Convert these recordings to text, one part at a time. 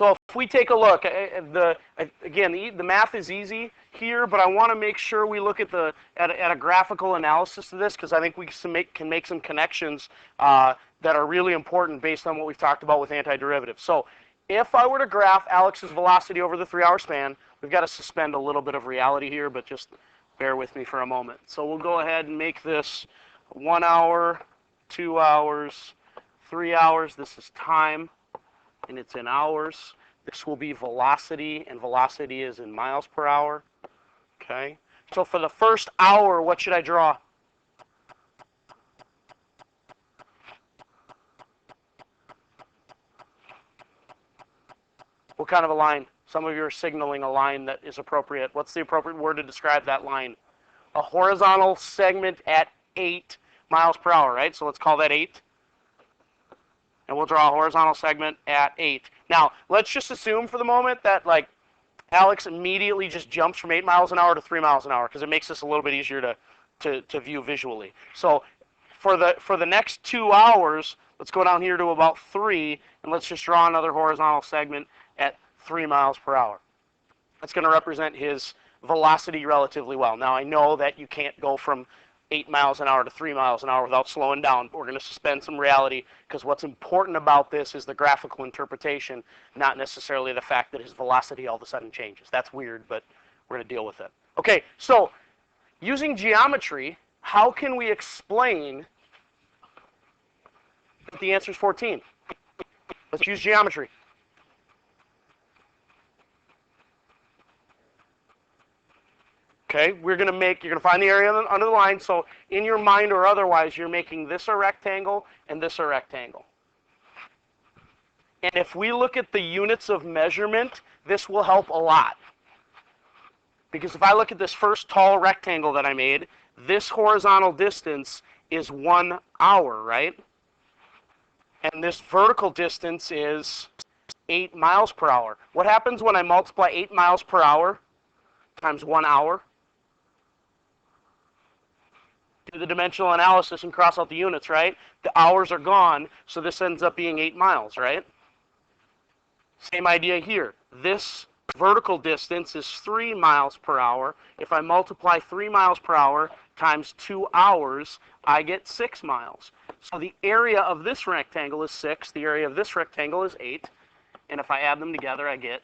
So if we take a look, again, the math is easy here, but I want to make sure we look at a graphical analysis of this, because I think we can make some connections that are really important based on what we've talked about with antiderivatives. So if I were to graph Alex's velocity over the 3-hour span, we've got to suspend a little bit of reality here, but just bear with me for a moment. So we'll go ahead and make this 1 hour, 2 hours, 3 hours. This is time, and it's in hours. This will be velocity, and velocity is in miles per hour. Okay. So for the first hour, what should I draw? What kind of a line? Some of you are signaling a line that is appropriate. What's the appropriate word to describe that line? A horizontal segment at 8 miles per hour, right? So let's call that 8. And we'll draw a horizontal segment at 8. Now, let's just assume for the moment that, like, Alex immediately just jumps from 8 miles an hour to 3 miles an hour, because it makes this a little bit easier to view visually. So for the next 2 hours, let's go down here to about 3, and let's just draw another horizontal segment at 3 miles per hour. That's going to represent his velocity relatively well. Now, I know that you can't go from 8 miles an hour to 3 miles an hour without slowing down, but we're going to suspend some reality, because what's important about this is the graphical interpretation, not necessarily the fact that his velocity all of a sudden changes. That's weird, but we're going to deal with it. Okay, so using geometry, how can we explain that the answer is 14? Let's use geometry. Okay, you're going to find the area under the line. So in your mind or otherwise, you're making this a rectangle and this a rectangle. And if we look at the units of measurement, this will help a lot. Because if I look at this first tall rectangle that I made, this horizontal distance is 1 hour, right? And this vertical distance is 8 miles per hour. What happens when I multiply 8 miles per hour times 1 hour? Do the dimensional analysis and cross out the units, right? The hours are gone, so this ends up being 8 miles, right? Same idea here. This vertical distance is 3 miles per hour. If I multiply 3 miles per hour times 2 hours, I get 6 miles. So the area of this rectangle is 6, the area of this rectangle is 8, and if I add them together, I get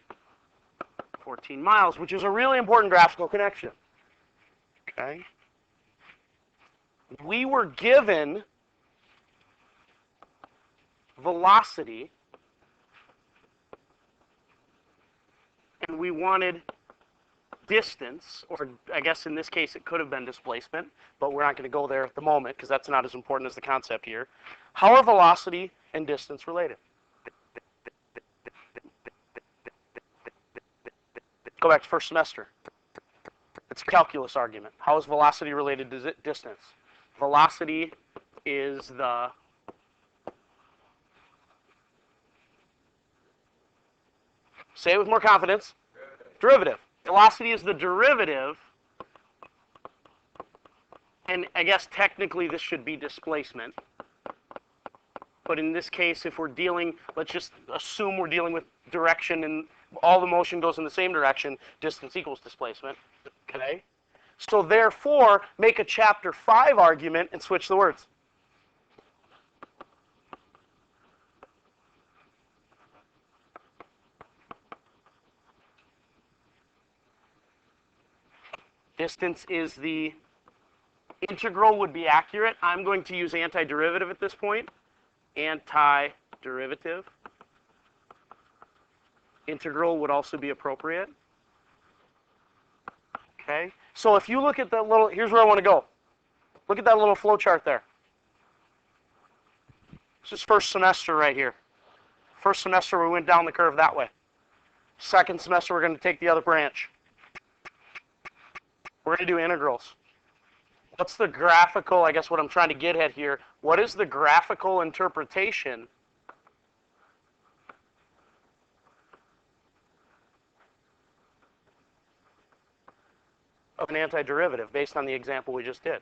14 miles, which is a really important graphical connection. Okay? We were given velocity, and we wanted distance, or I guess in this case it could have been displacement, but we're not going to go there at the moment because that's not as important as the concept here. How are velocity and distance related? Go back to first semester. It's a calculus argument. How is velocity related to distance? Velocity is the say it with more confidence. Derivative. Velocity is the derivative, and I guess technically this should be displacement. But in this case, if we're dealing, let's just assume we're dealing with direction and all the motion goes in the same direction, distance equals displacement. Okay? So therefore, make a chapter 5 argument and switch the words. Distance is the integral would be accurate. I'm going to use antiderivative at this point. Antiderivative. Integral would also be appropriate. Okay? So if you look at that little, here's where I want to go. Look at that little flow chart there. This is first semester right here. First semester we went down the curve that way. Second semester we're going to take the other branch. We're going to do integrals. What's the graphical, I guess what I'm trying to get at here, what is the graphical interpretation of an antiderivative based on the example we just did?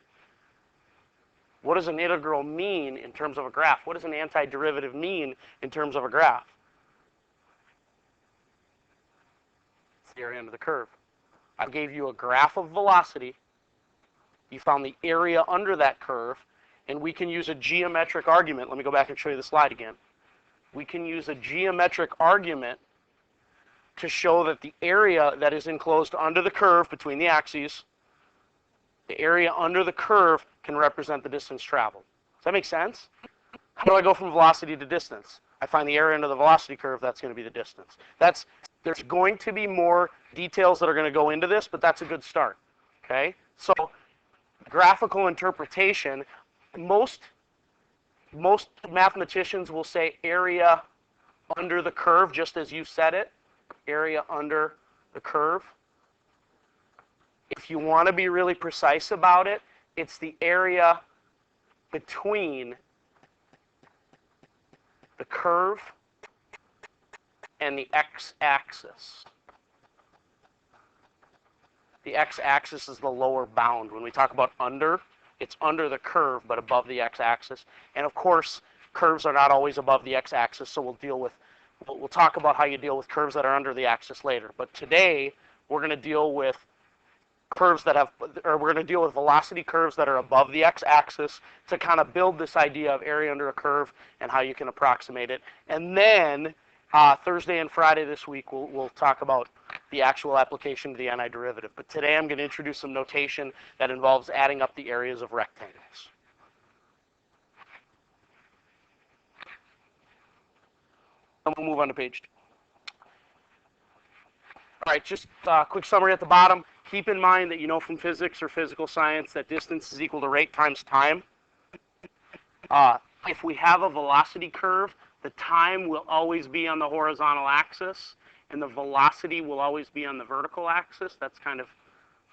What does an integral mean in terms of a graph? What does an antiderivative mean in terms of a graph? the area under the curve. I gave you a graph of velocity. You found the area under that curve, and we can use a geometric argument. Let me go back and show you the slide again. We can use a geometric argument to show that the area that is enclosed under the curve between the axes, the area under the curve can represent the distance traveled. Does that make sense? How do I go from velocity to distance? I find the area under the velocity curve, that's going to be the distance. There's going to be more details that are going to go into this, but that's a good start. Okay? So graphical interpretation, most mathematicians will say area under the curve, just as you said it, area under the curve. If you want to be really precise about it, it's the area between the curve and the x-axis. The x-axis is the lower bound. When we talk about under, it's under the curve but above the x-axis. And of course, curves are not always above the x-axis, so we'll talk about how you deal with curves that are under the axis later. But today, we're going to deal with we're going to deal with velocity curves that are above the x-axis to kind of build this idea of area under a curve and how you can approximate it. And then Thursday and Friday this week, we'll talk about the actual application of the antiderivative. But today I'm going to introduce some notation that involves adding up the areas of rectangles. And we'll move on to page 2. All right, just a quick summary at the bottom. Keep in mind that you know from physics or physical science that distance is equal to rate times time. If we have a velocity curve, the time will always be on the horizontal axis, and the velocity will always be on the vertical axis. That's kind of,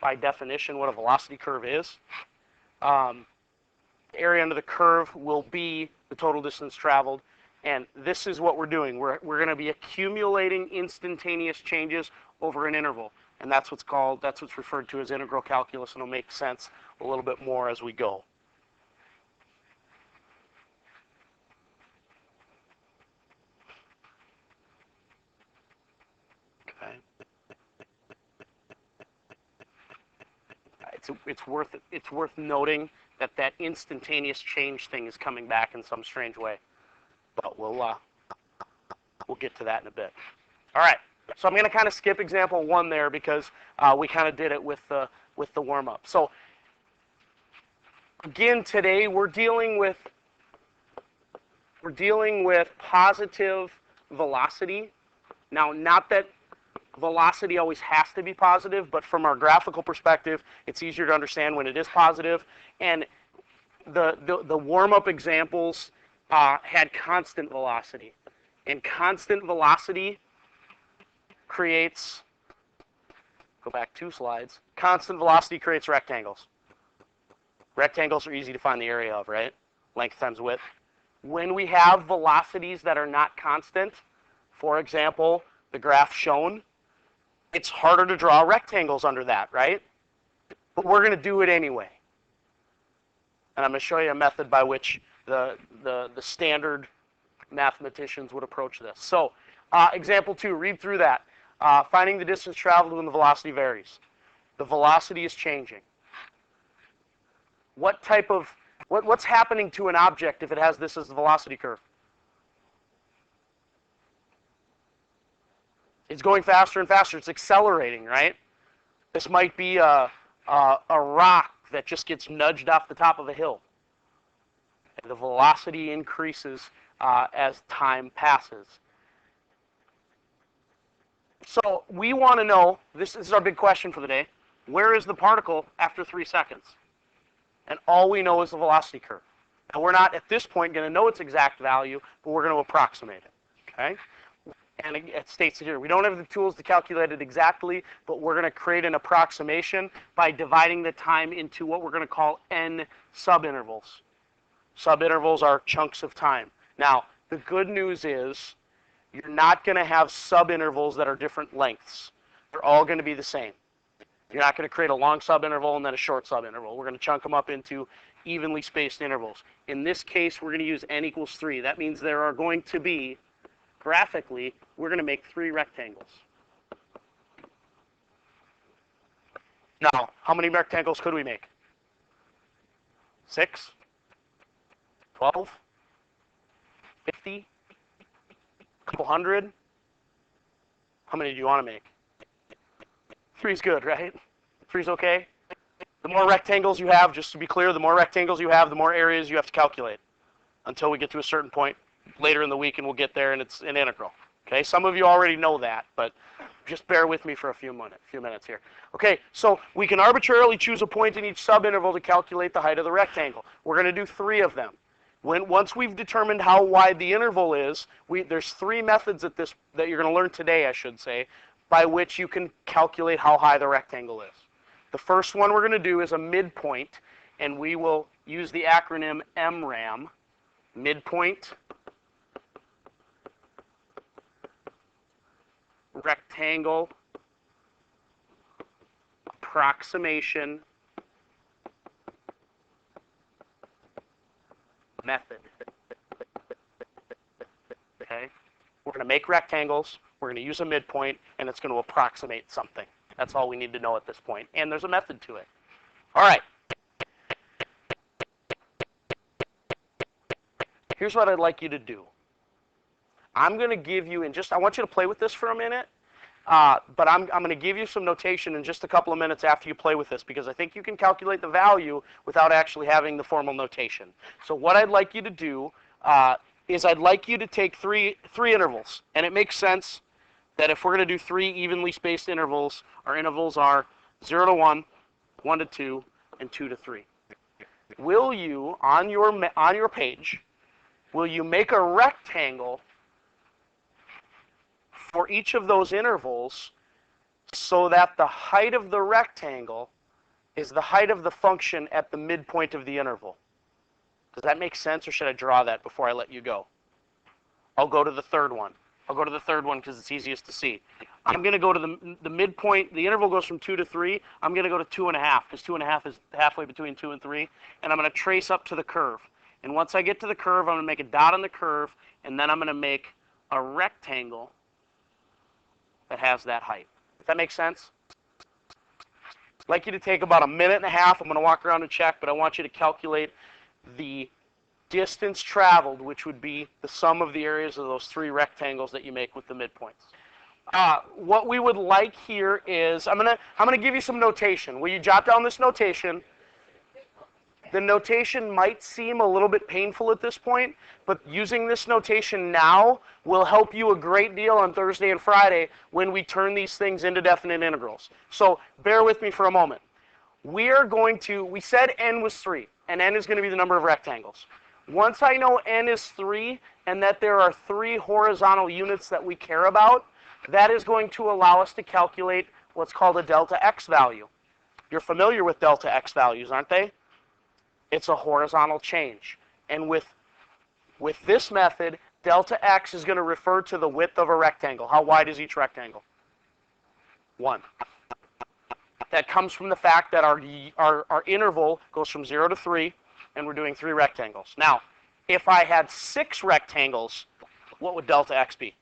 by definition, what a velocity curve is. The area under the curve will be the total distance traveled, and this is what we're doing. We're going to be accumulating instantaneous changes over an interval, and that's what's referred to as integral calculus, and it'll make sense a little bit more as we go. Okay. It's worth noting that instantaneous change thing is coming back in some strange way, but we'll get to that in a bit. All right. So I'm going to kind of skip example 1 there because we kind of did it with the warm-up. So again, today we're dealing with positive velocity. Now, not that velocity always has to be positive, but from our graphical perspective, it's easier to understand when it is positive. And the warm-up examples had constant velocity, and constant velocity creates, go back 2 slides, constant velocity creates rectangles. Rectangles are easy to find the area of, right? Length times width. When we have velocities that are not constant, for example, the graph shown, it's harder to draw rectangles under that, right? But we're going to do it anyway. And I'm going to show you a method by which the standard mathematicians would approach this. So, example 2, read through that. Finding the distance traveled when the velocity varies. The velocity is changing. What's happening to an object if it has this as the velocity curve? It's going faster and faster. It's accelerating, right? This might be a rock that just gets nudged off the top of a hill. The velocity increases as time passes. So we want to know, this is our big question for the day, where is the particle after 3 seconds? And all we know is the velocity curve. And we're not, at this point, going to know its exact value, but we're going to approximate it. Okay? And it states here, we don't have the tools to calculate it exactly, but we're going to create an approximation by dividing the time into what we're going to call n subintervals. Subintervals are chunks of time. Now, the good news is you're not going to have subintervals that are different lengths. They're all going to be the same. You're not going to create a long subinterval and then a short subinterval. We're going to chunk them up into evenly spaced intervals. In this case, we're going to use n equals 3. That means there are going to be, graphically, we're going to make 3 rectangles. Now, how many rectangles could we make? 6? 12? 50? A couple hundred? How many do you want to make? 3's good, right? 3's okay? The more rectangles you have, just to be clear, the more rectangles you have, the more areas you have to calculate until we get to a certain point later in the week, and we'll get there, and it's an integral. Okay, some of you already know that, but just bear with me for a few minutes here. Okay, so we can arbitrarily choose a point in each subinterval to calculate the height of the rectangle. We're going to do 3 of them. Once we've determined how wide the interval is, there's 3 methods that you're going to learn today, I should say, by which you can calculate how high the rectangle is. The first one we're going to do is a midpoint, and we will use the acronym MRAM, midpoint rectangle approximation method. Okay? We're going to make rectangles, we're going to use a midpoint, and it's going to approximate something. That's all we need to know at this point. And there's a method to it. All right. Here's what I'd like you to do. I'm going to give you, I want you to play with this for a minute, but I'm going to give you some notation in just a couple of minutes after you play with this, because I think you can calculate the value without actually having the formal notation. So what I'd like you to do is I'd like you to take three intervals, and it makes sense that if we're going to do 3 evenly spaced intervals, our intervals are 0 to 1, 1 to 2, and 2 to 3. Will you, on your page, will you make a rectangle for each of those intervals so that the height of the rectangle is the height of the function at the midpoint of the interval? Does that make sense, or should I draw that before I let you go? I'll go to the third one. I'll go to the third one because it's easiest to see. I'm going to go to the midpoint. The interval goes from 2 to 3. I'm going to go to 2.5 because 2.5 is halfway between 2 and 3. And I'm going to trace up to the curve. And once I get to the curve, I'm going to make a dot on the curve, and then I'm going to make a rectangle that has that height. Does that make sense? I'd like you to take about 1.5 minutes. I'm going to walk around and check, but I want you to calculate the distance traveled, which would be the sum of the areas of those 3 rectangles that you make with the midpoints. What we would like here is, I'm gonna give you some notation. Will you jot down this notation? The notation might seem a little bit painful at this point, but using this notation now will help you a great deal on Thursday and Friday when we turn these things into definite integrals. So bear with me for a moment. We said n was 3, and n is going to be the number of rectangles. Once I know n is 3 and that there are 3 horizontal units that we care about, that is going to allow us to calculate what's called a delta x value. You're familiar with delta x values, aren't they? It's a horizontal change. And with this method, delta x is going to refer to the width of a rectangle. How wide is each rectangle? 1. That comes from the fact that our interval goes from 0 to 3, and we're doing 3 rectangles. Now, if I had 6 rectangles, what would delta x be?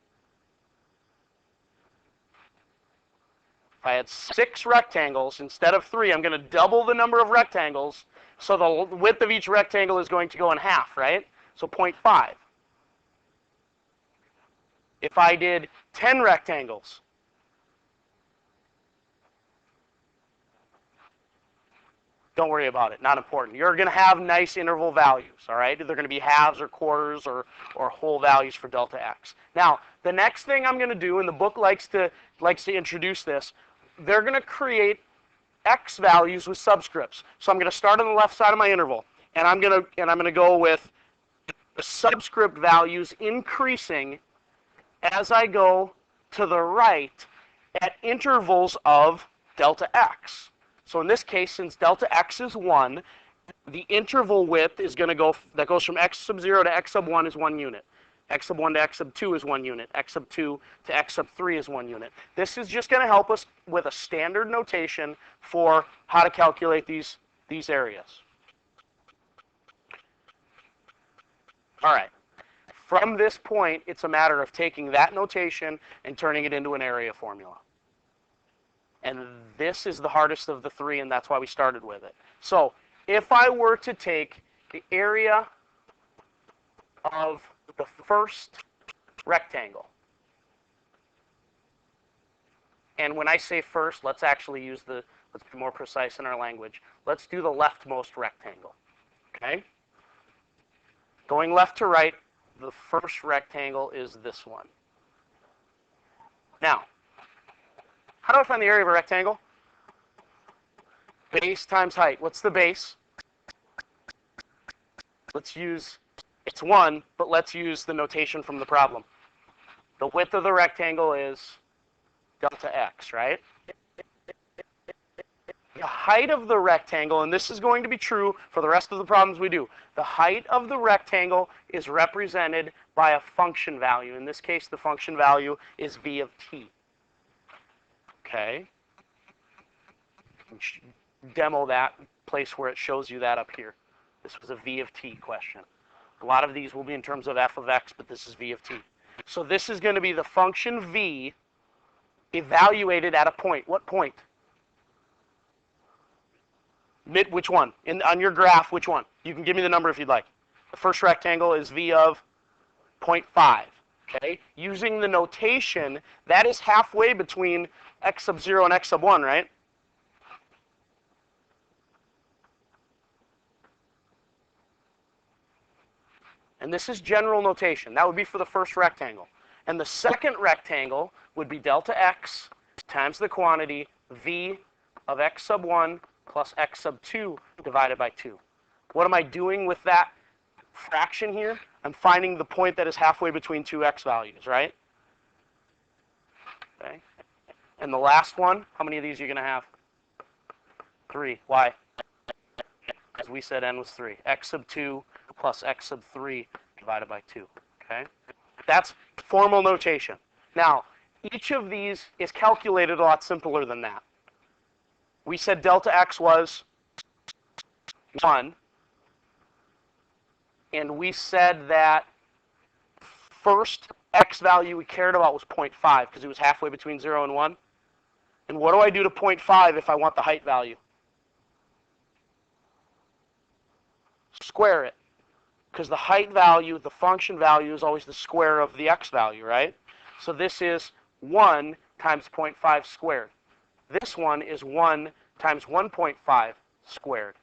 If I had 6 rectangles instead of 3, I'm going to double the number of rectangles, so the width of each rectangle is going to go in half, right? So 0.5. If I did 10 rectangles, don't worry about it, not important. You're going to have nice interval values, all right? They're going to be halves or quarters or whole values for delta x. Now, the next thing I'm going to do, and the book likes to introduce this, they're going to create x values with subscripts. So I'm going to start on the left side of my interval, and I'm going to go with the subscript values increasing as I go to the right at intervals of delta x. So in this case, since delta x is 1, the interval width is going to go, that goes from x sub 0 to x sub 1 is 1 unit. X sub 1 to x sub 2 is 1 unit. X sub 2 to x sub 3 is 1 unit. This is just going to help us with a standard notation for how to calculate these areas. All right. From this point, it's a matter of taking that notation and turning it into an area formula. And this is the hardest of the three, and that's why we started with it. So if I were to take the area of the first rectangle, and when I say first, let's actually use let's be more precise in our language. Let's do the leftmost rectangle, okay? Going left to right, the first rectangle is this one. Now, how do I find the area of a rectangle? Base times height. What's the base? Let's use, it's 1, but let's use the notation from the problem. The width of the rectangle is delta x, right? The height of the rectangle, and this is going to be true for the rest of the problems we do, the height of the rectangle is represented by a function value. In this case, the function value is v of t. Okay? Demo that place where it shows you that up here. This was a v of t question. A lot of these will be in terms of f of x, but this is v of t. So this is going to be the function v evaluated at a point. What point? Which one? On your graph, which one? You can give me the number if you'd like. The first rectangle is v of 0.5. Okay? Using the notation, that is halfway between x sub 0 and x sub 1, right? And this is general notation. That would be for the first rectangle. And the second rectangle would be delta x times the quantity v of x sub 1 plus x sub 2 divided by 2. What am I doing with that fraction here? I'm finding the point that is halfway between two x values, right? Okay. And the last one, how many of these are you going to have? 3. Why? As we said, n was 3. X sub 2 plus x sub 3 divided by 2. Okay? That's formal notation. Now, each of these is calculated a lot simpler than that. We said delta x was 1. And we said that first x value we cared about was 0.5 because it was halfway between 0 and 1. And what do I do to 0.5 if I want the height value? Square it. Because the height value, the function value, is always the square of the x value, right? So this is 1 times 0.5 squared. This one is 1 times 1.5 squared.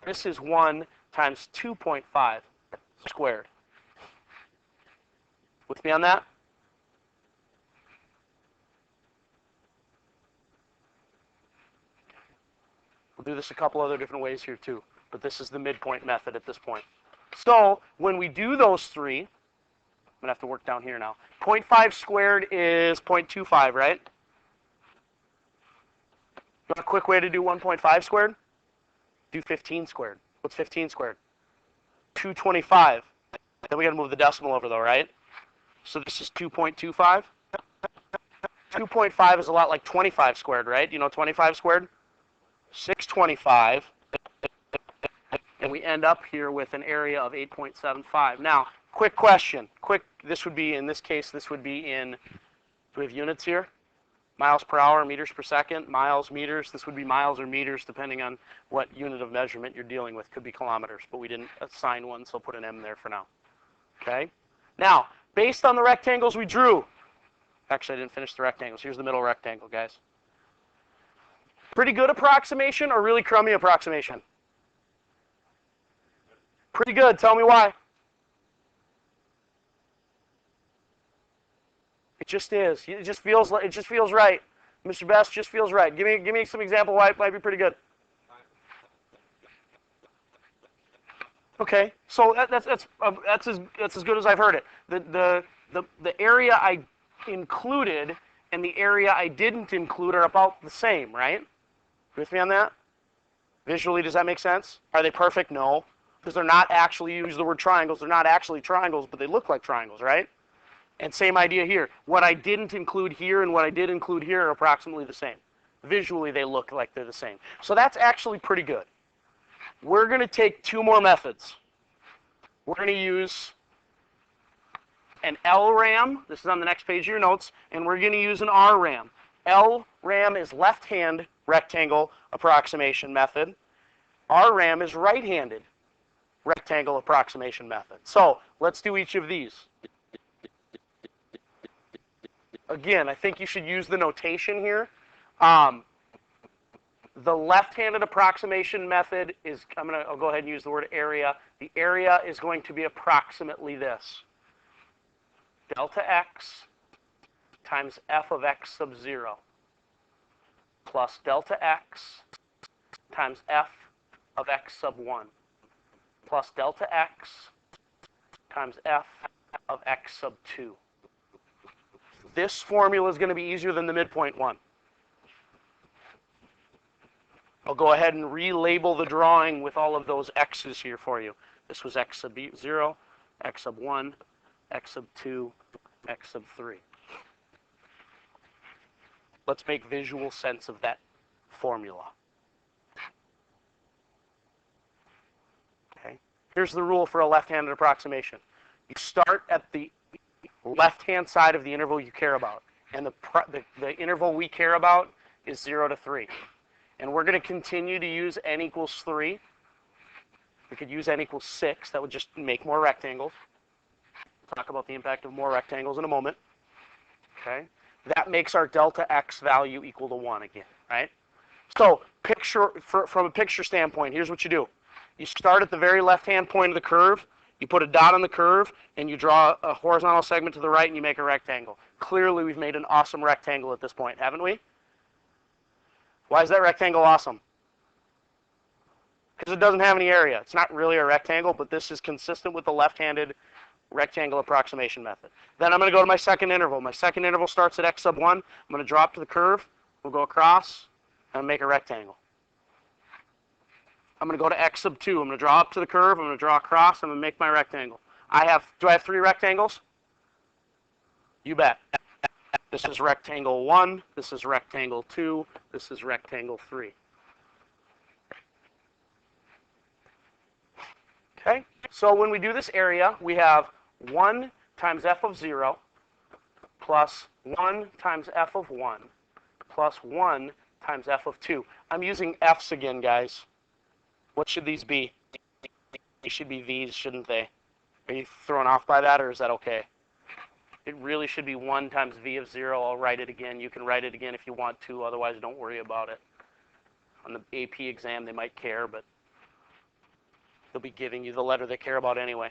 This is 1 times 2.5 squared. With me on that? We'll do this a couple other different ways here too, but this is the midpoint method at this point. So when we do those three, I'm going to have to work down here now. 0.5 squared is 0.25, right? A quick way to do 1.5 squared? Do 15 squared. What's 15 squared? 225. Then we got to move the decimal over though, right? So this is 2.25. 2.5 is a lot like 25 squared, right? You know 25 squared? 625. And we end up here with an area of 8.75. Now, quick question. This would be, in this case, this would be in, do we have units here? Miles per hour, meters per second, miles, meters. This would be miles or meters depending on what unit of measurement you're dealing with. Could be kilometers, but we didn't assign one, so I'll put an M there for now. Okay? Now, based on the rectangles we drew, actually I didn't finish the rectangles. Here's the middle rectangle, guys. Pretty good approximation or really crummy approximation? Pretty good. Tell me why. It just is. It just feels like, it just feels right. Mr. Best just feels right. Give me some example why it might be pretty good. Okay, so that's as good as I've heard it. The area I included and the area I didn't include are about the same, right? With me on that? Visually, does that make sense? Are they perfect? No, because they're not actually, use the word triangles. They're not actually triangles, but they look like triangles, right? And same idea here. What I didn't include here and what I did include here are approximately the same. Visually, they look like they're the same. So that's actually pretty good. We're going to take two more methods. We're going to use an LRAM. This is on the next page of your notes. And we're going to use an RRAM. LRAM is left-hand rectangle approximation method. RRAM is right-handed rectangle approximation method. So let's do each of these. Again, I think you should use the notation here. The left-handed approximation method is, I'll go ahead and use the word area. The area is going to be approximately this. Delta x times f of x sub 0 plus delta x times f of x sub 1 plus delta x times f of x sub 2. This formula is going to be easier than the midpoint one. I'll go ahead and relabel the drawing with all of those x's here for you. This was x sub 0, x sub 1, x sub 2, x sub 3. Let's make visual sense of that formula. Okay. Here's the rule for a left-handed approximation. You start at the left-hand side of the interval you care about. And the interval we care about is 0 to 3. And we're going to continue to use n equals 3. We could use n equals 6. That would just make more rectangles. We'll talk about the impact of more rectangles in a moment. Okay. That makes our delta x value equal to 1 again, right? So from a picture standpoint, here's what you do. You start at the very left-hand point of the curve. You put a dot on the curve, and you draw a horizontal segment to the right, and you make a rectangle. Clearly, we've made an awesome rectangle at this point, haven't we? Why is that rectangle awesome? Because it doesn't have any area. It's not really a rectangle, but this is consistent with the left-handed rectangle approximation method. Then I'm going to go to my second interval. My second interval starts at x sub 1. I'm going to drop to the curve. We'll go across and make a rectangle. I'm going to go to x sub 2. I'm going to draw up to the curve. I'm going to draw across. I'm going to make my rectangle. Do I have 3 rectangles? You bet. This is rectangle 1. This is rectangle 2. This is rectangle 3. Okay? So when we do this area, we have 1 times f of 0 plus 1 times f of 1 plus 1 times f of 2. I'm using f's again, guys. What should these be? They should be v's, shouldn't they? Are you thrown off by that, or is that okay? It really should be 1 times v of 0. I'll write it again. You can write it again if you want to. Otherwise, don't worry about it. On the AP exam, they might care, but they'll be giving you the letter they care about anyway.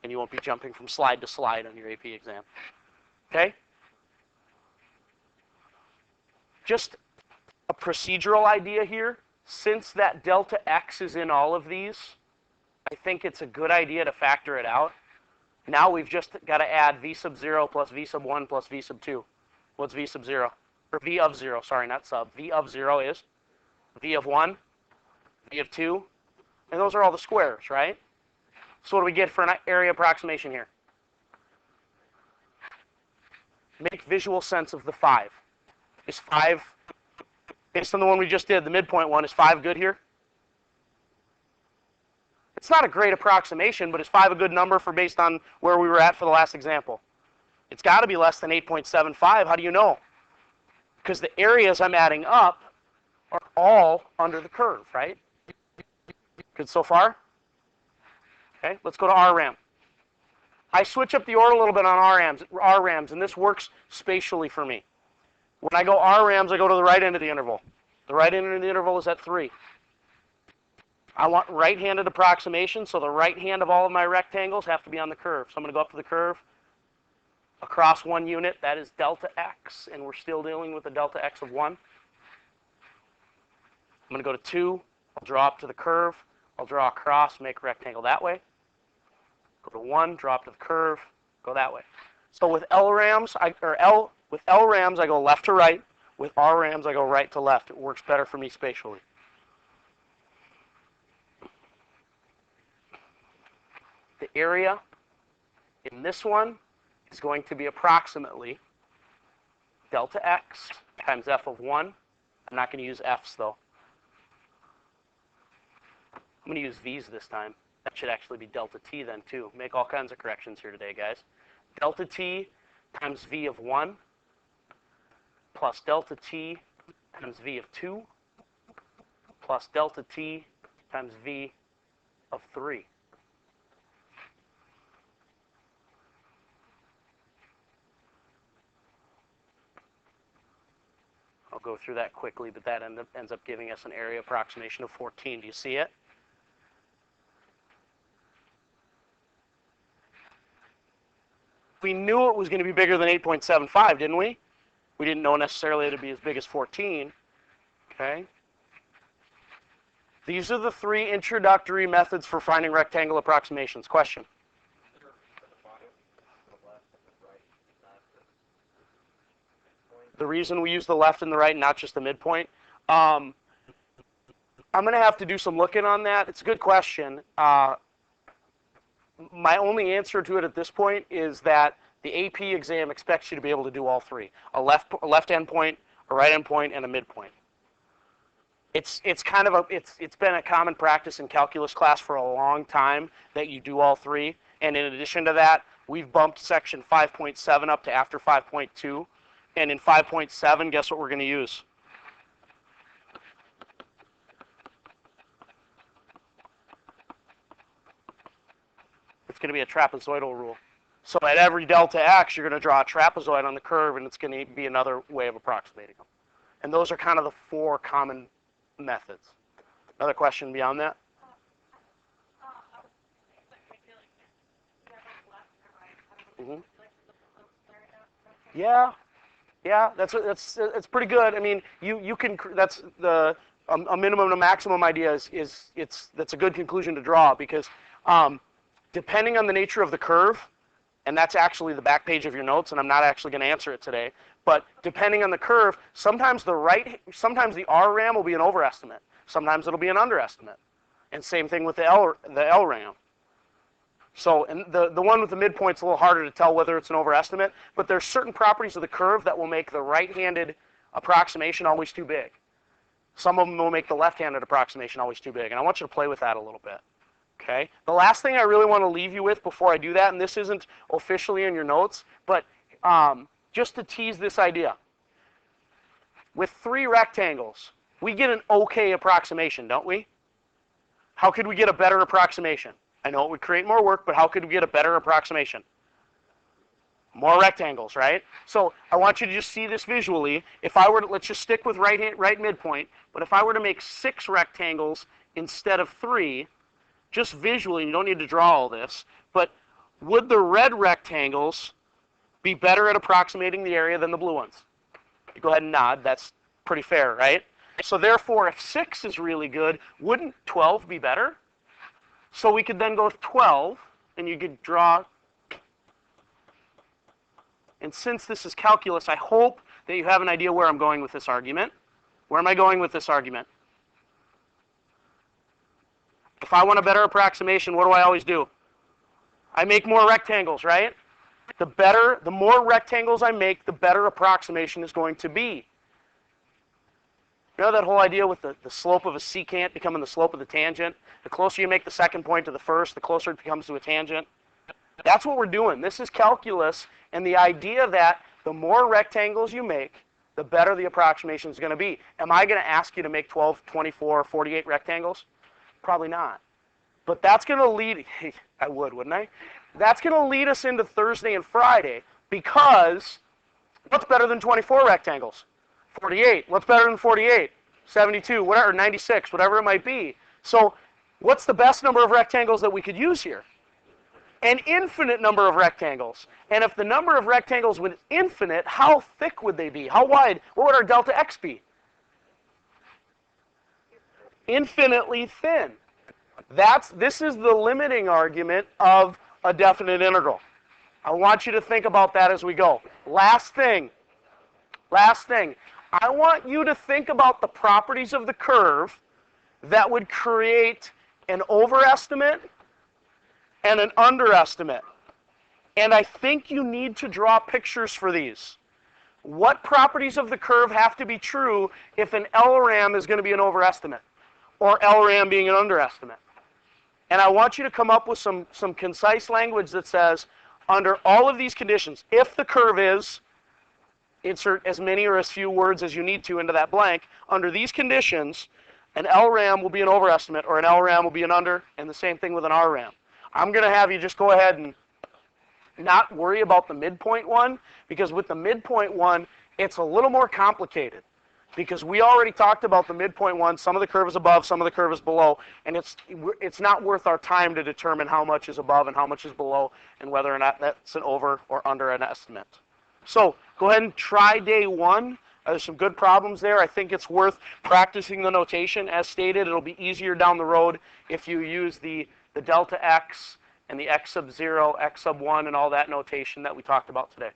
And you won't be jumping from slide to slide on your AP exam. Okay? Just a procedural idea here. Since that delta x is in all of these, I think it's a good idea to factor it out. Now we've just got to add v sub 0 plus v sub 1 plus v sub 2. What's v sub 0? Or v of 0, sorry, not sub. V of 0 is v of 1, v of 2, and those are all the squares, right? So what do we get for an area approximation here? Make visual sense of the 5. Is 5, based on the one we just did, the midpoint one, is 5 good here? It's not a great approximation, but is 5 a good number for based on where we were at for the last example? It's got to be less than 8.75. How do you know? Because the areas I'm adding up are all under the curve, right? Good so far? Okay, let's go to RRAM. I switch up the order a little bit on RRAMs, and this works spatially for me. When I go RRAMs, I go to the right end of the interval. The right end of the interval is at 3. I want right-handed approximation, so the right hand of all of my rectangles have to be on the curve. So I'm going to go up to the curve, across 1 unit, that is delta x, and we're still dealing with the delta x of 1. I'm going to go to 2, I'll draw up to the curve, I'll draw across, make a rectangle that way. Go to 1, draw up to the curve, go that way. So with LRAMs, with LRAMs, I go left to right. With RRAMs, I go right to left. It works better for me spatially. The area in this one is going to be approximately delta x times f of 1. I'm not going to use f's, though. I'm going to use v's this time. That should actually be delta t then, too. Make all kinds of corrections here today, guys. Delta t times v of 1 plus delta t times v of 2 plus delta t times v of 3. I'll go through that quickly, but that ends up giving us an area approximation of 14. Do you see it? We knew it was going to be bigger than 8.75, didn't we? We didn't know necessarily it would be as big as 14. Okay. These are the 3 introductory methods for finding rectangle approximations. Question? The reason we use the left and the right, not just the midpoint. I'm going to have to do some looking on that. It's a good question. My only answer to it at this point is that the AP exam expects you to be able to do all 3: a left endpoint, a right endpoint, and a midpoint. It's been a common practice in calculus class for a long time that you do all 3. And in addition to that, we've bumped section 5.7 up to after 5.2. And in 5.7, guess what we're going to use? It's going to be a trapezoidal rule. So at every delta x, you're going to draw a trapezoid on the curve, and it's going to be another way of approximating them. And those are kind of the 4 common methods. Another question beyond that? Mm-hmm. Yeah, that's pretty good. I mean, you can, that's the a minimum and a maximum idea that's a good conclusion to draw, because depending on the nature of the curve, and that's actually the back page of your notes, and I'm not actually going to answer it today, but depending on the curve, sometimes the R ram will be an overestimate. Sometimes it'll be an underestimate. And same thing with the L ram. So, and the one with the midpoint's a little harder to tell whether it's an overestimate, but there's certain properties of the curve that will make the right-handed approximation always too big. Some of them will make the left-handed approximation always too big, and I want you to play with that a little bit. Okay? The last thing I really want to leave you with before I do that, and this isn't officially in your notes, but just to tease this idea. With 3 rectangles, we get an okay approximation, don't we? How could we get a better approximation? I know it would create more work, but how could we get a better approximation? More rectangles, right? So I want you to just see this visually. If I were to, let's just stick with right midpoint, but if I were to make 6 rectangles instead of 3, just visually, you don't need to draw all this, but would the red rectangles be better at approximating the area than the blue ones? You go ahead and nod. That's pretty fair, right? So therefore, if 6 is really good, wouldn't 12 be better? So we could then go with 12, and you could draw. And since this is calculus, I hope that you have an idea where I'm going with this argument. Where am I going with this argument? If I want a better approximation, what do I always do? I make more rectangles, right? The more rectangles I make, the better approximation is going to be. You know that whole idea with the slope of a secant becoming the slope of the tangent? The closer you make the second point to the first, the closer it becomes to a tangent. That's what we're doing. This is calculus, and the idea that the more rectangles you make, the better the approximation is going to be. Am I going to ask you to make 12, 24, 48 rectangles? Probably not. But that's going to lead, I would, wouldn't I? That's going to lead us into Thursday and Friday, because what's better than 24 rectangles? 48. What's better than 48? 72, whatever, 96, whatever it might be. So what's the best number of rectangles that we could use here? An infinite number of rectangles. And if the number of rectangles was infinite, how thick would they be? How wide? What would our delta x be? Infinitely thin. This is the limiting argument of a definite integral. I want you to think about that as we go. Last thing. I want you to think about the properties of the curve that would create an overestimate and an underestimate. And I think you need to draw pictures for these. What properties of the curve have to be true if an LRAM is going to be an overestimate, or LRAM being an underestimate? And I want you to come up with some concise language that says, under all of these conditions, if the curve is insert as many or as few words as you need to into that blank. Under these conditions, an LRAM will be an overestimate, or an LRAM will be an under, and the same thing with an RRAM. I'm going to have you just go ahead and not worry about the midpoint one, because with the midpoint one, it's a little more complicated. Because we already talked about the midpoint one, some of the curve is above, some of the curve is below, and it's not worth our time to determine how much is above and how much is below, and whether or not that's an over or under an estimate. So go ahead and try day one. There's some good problems there. I think it's worth practicing the notation. As stated, it'll be easier down the road if you use the delta x and the x sub 0, x sub 1, and all that notation that we talked about today.